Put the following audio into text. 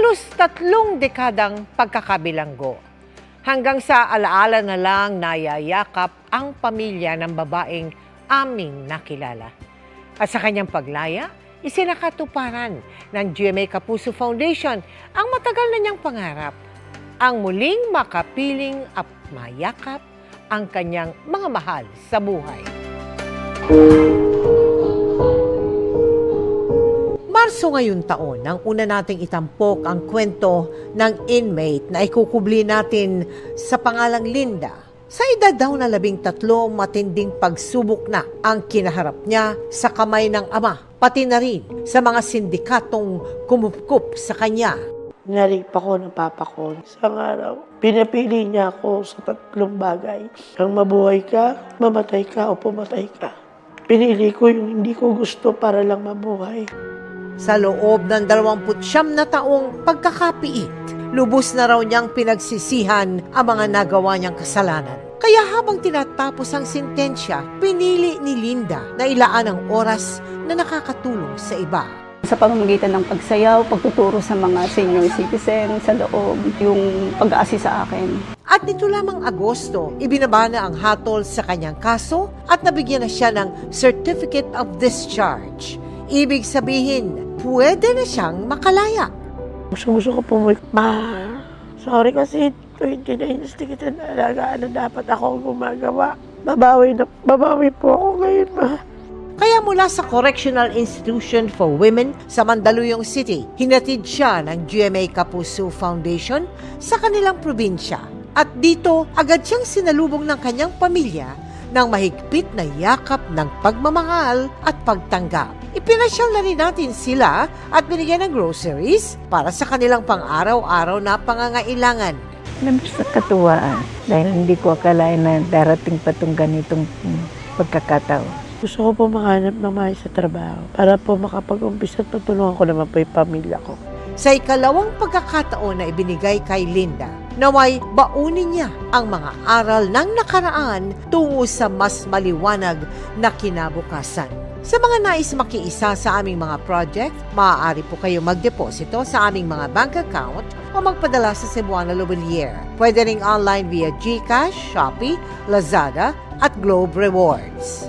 halos 3 dekadang pagkakabilanggo. Hanggang sa alaala na lang nayayakap ang pamilya ng babaeng aming nakilala. At sa kanyang paglaya, isinakatuparan ng GMA Kapuso Foundation ang matagal na niyang pangarap, ang muling makapiling at mayakap ang kanyang mga mahal sa buhay. Marso ngayon taon, nang una nating itampok ang kwento ng inmate na ikukubli natin sa pangalang Linda. Sa edad daw na 13, matinding pagsubok na ang kinaharap niya sa kamay ng ama, pati na rin sa mga sindikatong kumupkup sa kanya. Narinig pa ko ng papa ko. Isang araw, pinapili niya ako sa 3 bagay. Ang mabuhay ka, mamatay ka, o pumatay ka. Pinili ko yung hindi ko gusto para lang mabuhay. Sa loob ng 29 na taong pagkakapiit, lubos na raw niyang pinagsisihan ang mga nagawa niyang kasalanan. Kaya habang tinatapos ang sentensya, pinili ni Linda na ilaan ang oras na nakakatulong sa iba. Sa pamamagitan ng pagsayaw, pagtuturo sa mga senior citizen sa loob, yung pag-aasist sa akin. At nito lamang Agosto, ibinaba na ang hatol sa kanyang kaso at nabigyan na siya ng Certificate of Discharge. Ibig sabihin, pwede na siyang makalaya. Gusto ko pumuwi. Sorry kasi 29 years na kita naalagaan na dapat ako gumagawa. Babawi po ako ngayon, ma. Kaya mula sa Correctional Institution for Women sa Mandaluyong City, hinatid siya ng GMA Kapuso Foundation sa kanilang probinsya. At dito, agad siyang sinalubong ng kanyang pamilya ng mahigpit na yakap ng pagmamahal at pagtanggap. Ipinasyal na rin natin sila at binigyan ng groceries para sa kanilang pang-araw-araw na pangangailangan. Labis na katuwaan dahil hindi ko akalain na darating pa itong ganitong pagkakataon. Gusto ko po makahanap ng maayos sa trabaho para po makapag-umpisa at matulungan ko naman po yung pamilya ko. Sa ikalawang pagkakataon na ibinigay kay Linda, naway baunin niya ang mga aral ng nakaraan tungo sa mas maliwanag na kinabukasan. Sa mga nais makiisa sa aming mga project, maaari po kayo magdeposito sa aming mga bank account o magpadala sa Cebuana Lubelier. Pwede ring online via GCash, Shopee, Lazada at Globe Rewards.